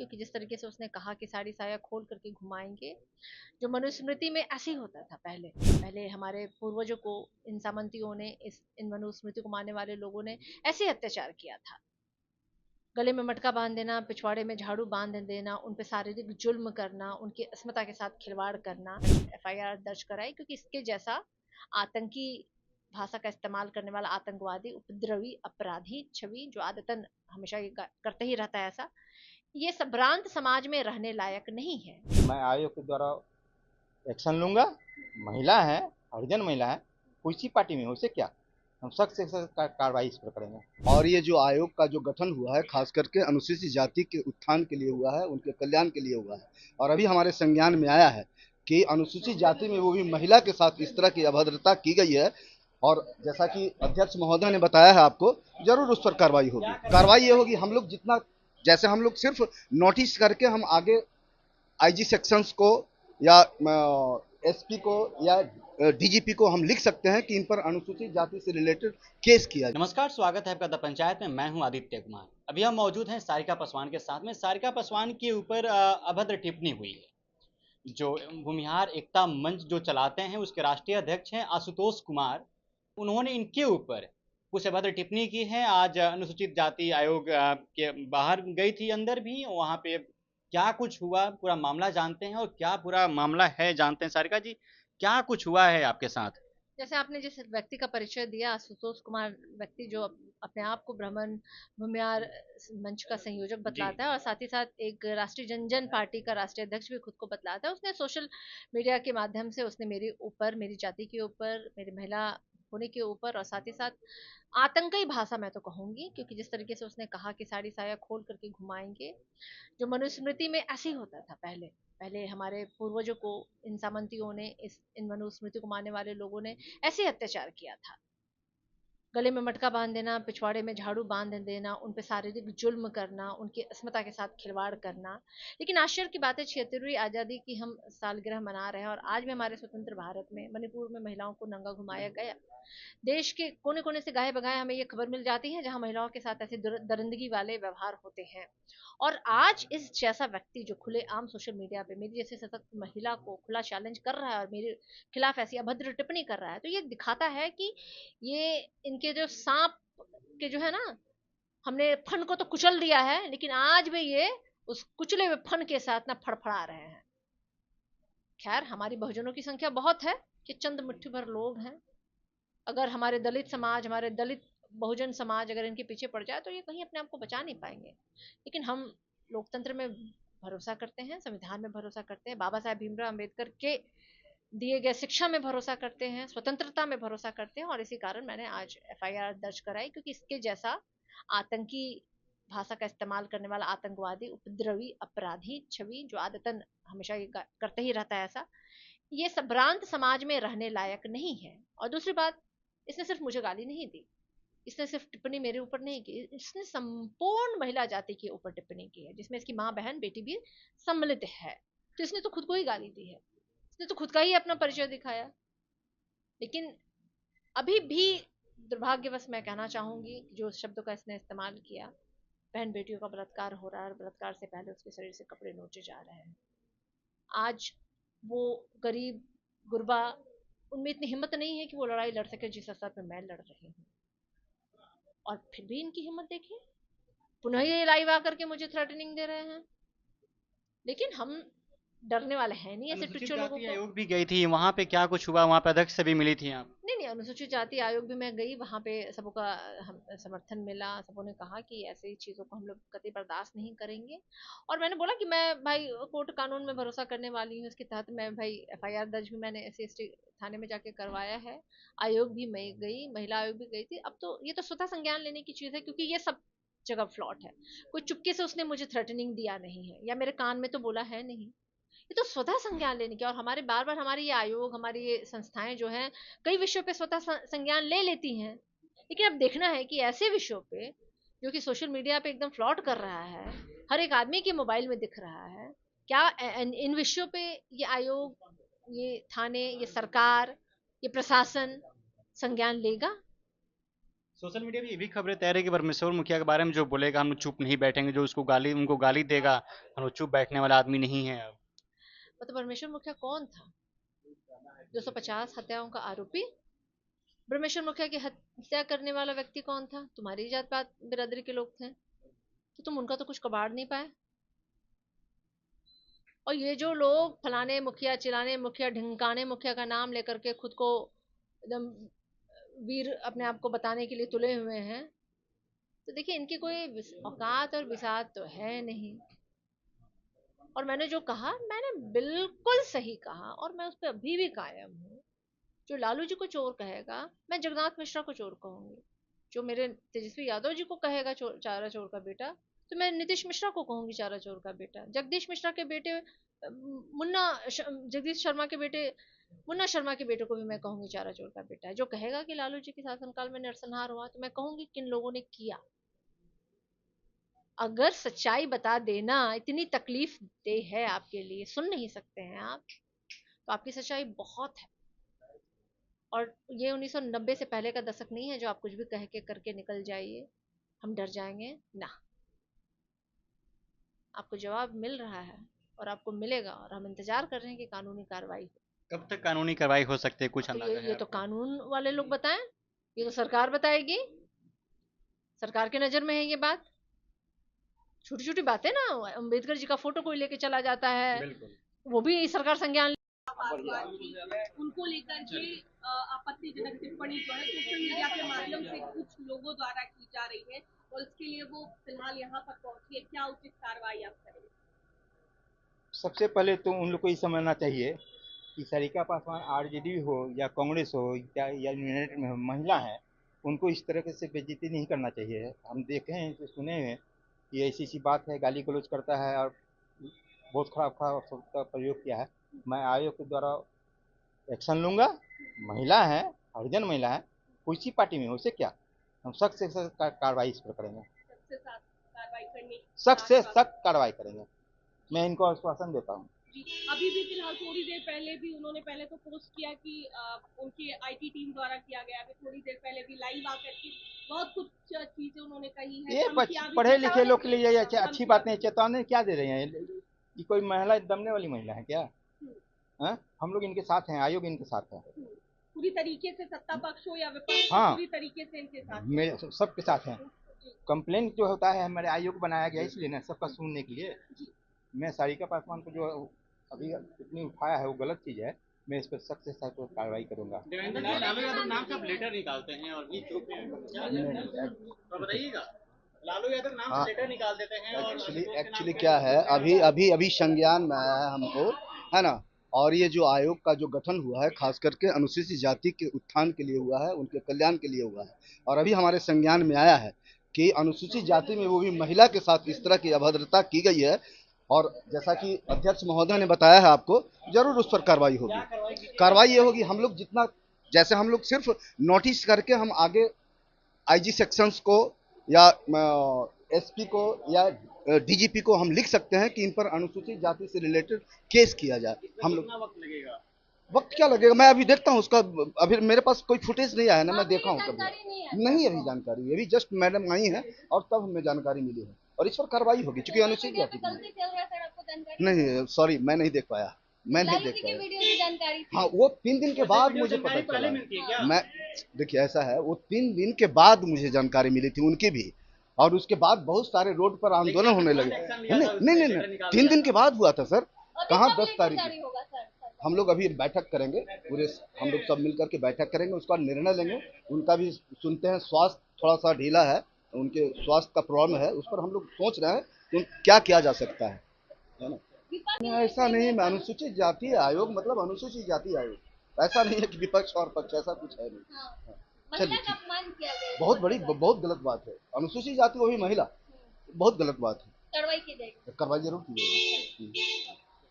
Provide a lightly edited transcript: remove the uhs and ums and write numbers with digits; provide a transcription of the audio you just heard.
क्योंकि जिस तरीके से उसने कहा कि साड़ी साया खोल करके घुमाएंगे, जो मनुस्मृति में ऐसे ही होता था। पहले पहले हमारे पूर्वजों को इन सामंतियों ने, इस इन मनुस्मृति को मानने वाले लोगों ने ऐसे ही अत्याचार किया था। गले में मटका बांध देना, पिछवाड़े में झाड़ू बांध देना, उन पे शारीरिक जुल्म करना, उनकी अस्मिता के साथ खिलवाड़ करना। एफआईआर दर्ज कराई क्योंकि इसके जैसा आतंकी भाषा का इस्तेमाल करने वाला आतंकवादी, उपद्रवी, अपराधी छवि जो आदतन हमेशा ये करते ही रहता है, ऐसा ये संभ्रांत समाज में रहने लायक नहीं है। मैं आयोग के द्वारा एक्शन लूंगा। महिला है, हरिजन महिला है, कोई सी पार्टी में हो, उसे क्या, हम सख्त से सख्त कार्रवाई इस पर करेंगे। और ये जो आयोग का जो गठन हुआ है खास करके अनुसूचित जाति के उत्थान के लिए हुआ है, उनके कल्याण के लिए हुआ है। और अभी हमारे संज्ञान में आया है कि अनुसूचित जाति में वो भी महिला के साथ इस तरह की अभद्रता की गई है। और जैसा कि अध्यक्ष महोदय ने बताया है आपको, जरूर उस पर कार्रवाई होगी। कार्रवाई ये होगी, हम लोग जितना, जैसे हम लोग सिर्फ नोटिस करके हम आगे आईजी सेक्शंस को या एसपी को या डीजीपी को हम लिख सकते हैं कि इन पर अनुसूचित जाति से रिलेटेड केस किया जाए। नमस्कार, स्वागत है आपका द पंचायत में। मैं हूं आदित्य कुमार। अभी हम मौजूद हैं सारिका पासवान के साथ में। सारिका पासवान के ऊपर अभद्र टिप्पणी हुई है। जो भूमिहार एकता मंच जो चलाते हैं उसके राष्ट्रीय अध्यक्ष हैं आशुतोष कुमार, उन्होंने इनके ऊपर कुछ अभद्र टिप्पणी की है। आज अनुसूचित जाति आयोग के बाहर गई थी, अंदर भी। वहां पे क्या कुछ हुआ, पूरा मामला जानते हैं, और क्या पूरा मामला है जानते हैं। सारिका जी, क्या कुछ हुआ है आपके साथ? जैसे आपने जिस व्यक्ति का परिचय दिया, आशुतोष कुमार, व्यक्ति जो अपने आप को ब्राह्मण भूमिहार मंच का संयोजक बतलाता है और साथ ही साथ एक राष्ट्रीय जनजन पार्टी का राष्ट्रीय अध्यक्ष भी खुद को बतलाता है, उसने सोशल मीडिया के माध्यम से उसने मेरे ऊपर, मेरी जाति के ऊपर, मेरी महिला होने के ऊपर और साथ ही साथ आतंकी भाषा मैं तो कहूंगी, क्योंकि जिस तरीके से उसने कहा कि साड़ी साया खोल करके घुमाएंगे, जो मनुस्मृति में ऐसे ही होता था। पहले पहले हमारे पूर्वजों को इन सामंतियों ने, इन मनुस्मृति को मानने वाले लोगों ने ऐसे ही अत्याचार किया था। गले में मटका बांध देना, पिछवाड़े में झाड़ू बांध देना, उन पे शारीरिक जुल्म करना, उनकी अस्मिता के साथ खिलवाड़ करना। लेकिन आश्चर्य की बात है, 76वीं आज़ादी की हम सालगिरह मना रहे हैं और आज भी हमारे स्वतंत्र भारत में मणिपुर में महिलाओं को नंगा घुमाया गया। देश के कोने कोने से गाहे बगाहे हमें ये खबर मिल जाती है जहां महिलाओं के साथ ऐसे दरिंदगी वाले व्यवहार होते हैं। और आज इस जैसा व्यक्ति जो खुले आम सोशल मीडिया पे मेरी जैसे सशक्त महिला को खुला चैलेंज कर रहा है और मेरे खिलाफ ऐसी अभद्र टिप्पणी कर रहा है, तो ये दिखाता है कि ये इनके जो सांप के जो है ना, हमने फन को तो कुचल दिया है, लेकिन आज भी ये उस कुचले हुए फन के साथ ना फड़फड़ा रहे हैं। खैर, हमारी बहुजनों की संख्या बहुत है कि चंद मुट्ठी भर लोग हैं। अगर हमारे दलित समाज, हमारे दलित बहुजन समाज अगर इनके पीछे पड़ जाए तो ये कहीं अपने आप को बचा नहीं पाएंगे। लेकिन हम लोकतंत्र में भरोसा करते हैं, संविधान में भरोसा करते हैं, बाबा साहेब भीमराव अम्बेडकर के दिए गए शिक्षा में भरोसा करते हैं, स्वतंत्रता में भरोसा करते हैं। और इसी कारण मैंने आज एफआईआर दर्ज कराई, क्योंकि इसके जैसा आतंकी भाषा का इस्तेमाल करने वाला आतंकवादी, उपद्रवी, अपराधी छवि जो आदतन हमेशा ये करते ही रहता है, ऐसा ये संभ्रांत समाज में रहने लायक नहीं है। और दूसरी बात, इसने सिर्फ मुझे गाली नहीं दी, इसने सिर्फ टिप्पणी मेरे ऊपर नहीं की, इसने संपूर्ण महिला जाति के ऊपर टिप्पणी की है, जिसमें इसकी माँ, बहन, बेटी भी सम्मिलित है। तो इसने तो खुद को ही गाली दी है, इसने तो खुद का ही अपना परिचय दिखाया। लेकिन अभी भी दुर्भाग्यवश मैं कहना चाहूंगी, जो शब्दों का इसने इस्तेमाल किया, बहन बेटियों का बलात्कार हो रहा है और बलात्कार से पहले उसके शरीर से कपड़े नोचे जा रहे हैं। आज वो गरीब गुरबा, उनमें इतनी हिम्मत नहीं है कि वो लड़ाई लड़ सके जिस स्तर पर मैं लड़ रही हूँ। और फिर भी इनकी हिम्मत देखिए, पुनः ये लाइव आकर के मुझे थ्रेटनिंग दे रहे हैं। लेकिन हम डरने वाले हैं नहीं ऐसे अनुसूचित टुच्चो लोगों जाति को। आयोग भी गई थी, वहां पे क्या कुछ हुआ? वहां पे अध्यक्ष से भी मिली थी आप? नहीं, अनुसूचित जाति आयोग भी मैं गई, वहाँ पे सबों का समर्थन मिला, सबों ने कहा कि ऐसी चीज़ों को हम लोग कतई बर्दाश्त नहीं करेंगे। और मैंने बोला कि मैं भाई कोर्ट कानून में भरोसा करने वाली हूँ, इसके तहत मैं भाई एफआईआर दर्ज भी मैंने SC थाने में जाके करवाया है। आयोग भी मैं गई, महिला आयोग भी गई थी। अब तो ये तो स्वतः संज्ञान लेने की चीज़ है, क्योंकि ये सब जगह फ्लॉट है। कोई चुपके से उसने मुझे थ्रेटनिंग दिया नहीं है या मेरे कान में तो बोला है नहीं, ये तो स्वतः संज्ञान लेने की। और हमारे बार बार हमारे ये आयोग, हमारी ये संस्थाएं जो हैं, कई विषयों पे स्वतः संज्ञान ले लेती हैं। लेकिन अब देखना है कि ऐसे विषयों पे जो कि सोशल मीडिया पे एकदम फ्लॉट कर रहा है, हर एक आदमी के मोबाइल में दिख रहा है, क्या इन विषयों पे ये आयोग, ये थाने, ये सरकार, ये प्रशासन संज्ञान लेगा? सोशल मीडिया पे ये भी खबरें तैर रही कि परमेश्वर मुखिया के बारे में जो बोलेगा हम लोग चुप नहीं बैठेंगे, जो उसको गाली उनको गाली देगा हम लोग चुप बैठने वाला आदमी नहीं है अब। मतलब परमेश्वर मुखिया कौन था? 250 हत्याओं का आरोपी? ब्रह्मेश्वर मुखिया की हत्या करने वाला व्यक्ति कौन था? तुम्हारी जात पात बिरादरी के लोग थे, तो तुम उनका तो कुछ कबाड़ नहीं पाए। और ये जो लोग फलाने मुखिया, चिलाने मुखिया, ढिंकाने मुखिया का नाम लेकर के खुद को एकदम वीर अपने आप को बताने के लिए तुले हुए हैं, तो देखिए इनकी कोई औकात और बिसात तो है नहीं। और मैंने जो कहा, मैंने बिल्कुल सही कहा और मैं उस पर अभी भी कायम हूँ। जो लालू जी को चोर कहेगा, मैं जगन्नाथ मिश्रा को चोर कहूंगी। जो मेरे तेजस्वी यादव जी को कहेगा चारा चोर का बेटा, तो मैं नीतीश मिश्रा को कहूंगी चारा चोर का बेटा। जगदीश मिश्रा के बेटे जगदीश शर्मा के बेटे मुन्ना शर्मा के बेटे को भी मैं कहूंगी चारा चोर का बेटा है। जो कहेगा कि लालू जी के शासनकाल में नरसंहार हुआ, तो मैं कहूंगी किन लोगों ने किया। अगर सच्चाई बता देना इतनी तकलीफ दे है आपके लिए, सुन नहीं सकते हैं आप, तो आपकी सच्चाई बहुत है। और ये 1990 से पहले का दशक नहीं है जो आप कुछ भी कह के करके निकल जाइए, हम डर जाएंगे ना। आपको जवाब मिल रहा है और आपको मिलेगा, और हम इंतजार कर रहे हैं कि कानूनी कार्रवाई हो। कब तक कानूनी कार्रवाई हो सकती है, कुछ तो अंदाजा है ये तो आपको? कानून वाले लोग बताएं, ये तो सरकार बताएगी। सरकार के नजर में है ये बात। छोटी छोटी बातें ना, अम्बेडकर जी का फोटो कोई लेके चला जाता है, बिल्कुल। वो भी सरकार संज्ञान। उनको लेकर के आपत्तिजनक टिप्पणी जो है सोशल मीडिया के माध्यम से कुछ लोगों द्वारा की जा रही है और इसके लिए वो फिलहाल यहाँ पर पहुंची है। क्या उचित कार्रवाई आप करेंगे? सबसे पहले तो उन लोग को ये समझना चाहिए कि सारिका पासवान आरजेडी हो या कांग्रेस हो या यूनाइटेड में महिला है, उनको इस तरह से बेइज्जती नहीं करना चाहिए। हम देखे हैं, तो सुने हैं कि ऐसी ऐसी बात है, गाली गलौज करता है और बहुत खराब खराब शब्द का प्रयोग किया है। मैं आयोग के द्वारा एक्शन लूंगा। महिला है, हरिजन महिला है, कोई पार्टी में हो, उसे क्या, हम सख्त से सख्त कार्रवाई इस पर करेंगे, सबसे साथ कार्रवाई करने सख्त से सख्त कार्रवाई करेंगे। मैं इनको आश्वासन देता हूँ। जी, अभी भी फिलहाल थोड़ी देर पहले भी उन्होंने पहले तो पोस्ट किया कि उनके आईटी टीम द्वारा किया गया। अभी थोड़ी देर पहले भी लाइव आकर के बहुत कुछ चीजें उन्होंने कही है। ये पढ़े लिखे लोग के लिए ये अच्छी बात नहीं, चेतावनी क्या दे रहे हैं? ये कोई महिला दमने वाली महिला है क्या? हम लोग इनके साथ हैं, आयोग इनके साथ है, पूरी तरीके से सत्ता पक्ष हो या विपक्ष, हाँ, पूरी तरीके से इनके साथ मेरे सबके साथ हैं। कंप्लेंट जो होता है हमारे आयोग बनाया गया इसलिए ना, सबका सुनने के लिए। मैं सारिका पासवान को जो अभी इतनी उठाया है वो गलत चीज है, मैं इस पर सख्त से सख्त कार्रवाई करूंगा। लालू यादव नाम का लेटर निकालते हैं और भी चुप हैं, तो बताइएगा। लालू यादव नाम से लेटर निकाल देते हैं और एक्चुअली क्या है, अभी अभी अभी संज्ञान में आया है हमको, है ना। और ये जो आयोग का जो गठन हुआ है खास करके अनुसूचित जाति के उत्थान के लिए हुआ है, उनके कल्याण के लिए हुआ है। और अभी हमारे संज्ञान में आया है कि अनुसूचित जाति में वो भी महिला के साथ इस तरह की अभद्रता की गई है, और जैसा कि अध्यक्ष महोदय ने बताया है आपको, जरूर उस पर कार्रवाई होगी। कार्रवाई ये होगी, हम लोग जितना, जैसे हम लोग सिर्फ नोटिस करके हम आगे आईजी सेक्शंस को या एसपी को या डीजीपी को हम लिख सकते हैं कि इन पर अनुसूचित जाति से रिलेटेड केस किया जाए। हम लोग वक्त क्या लगेगा, मैं अभी देखता हूँ उसका। अभी मेरे पास कोई फुटेज नहीं आया ना, मैं देखा हूँ कभी नहीं, अभी जानकारी, अभी जस्ट मैडम आई है और तब हमें जानकारी मिली है और इस पर कार्रवाई होगी, चूंकि अनुसूचित जाति। नहीं सॉरी, मैं नहीं देख पाया, मैं नहीं देख पाया। हाँ, वो 3 दिन के बाद मुझे पता चला। मैं देखिए ऐसा है, वो 3 दिन के बाद मुझे जानकारी मिली थी उनकी भी, और उसके बाद बहुत सारे रोड पर आंदोलन होने लगे। नहीं 3 दिन के बाद हुआ था सर, कहाँ 10 तारीख। हम लोग अभी बैठक करेंगे, पूरे हम लोग सब मिलकर के बैठक करेंगे, उसका निर्णय लेंगे। उनका भी सुनते हैं, स्वास्थ्य थोड़ा सा ढीला है, उनके स्वास्थ्य का प्रॉब्लम है, उस पर हम लोग सोच रहे हैं कि क्या किया जा सकता है ना। ऐसा नहीं, अनुसूचित जाति आयोग मतलब अनुसूचित जाति आयोग, ऐसा नहीं है कि विपक्ष और पक्ष, ऐसा कुछ है नहीं। चलिए, बहुत गलत बात है। अनुसूचित जाति वो भी महिला, बहुत गलत बात है। कार्रवाई जरूर की जाएगी।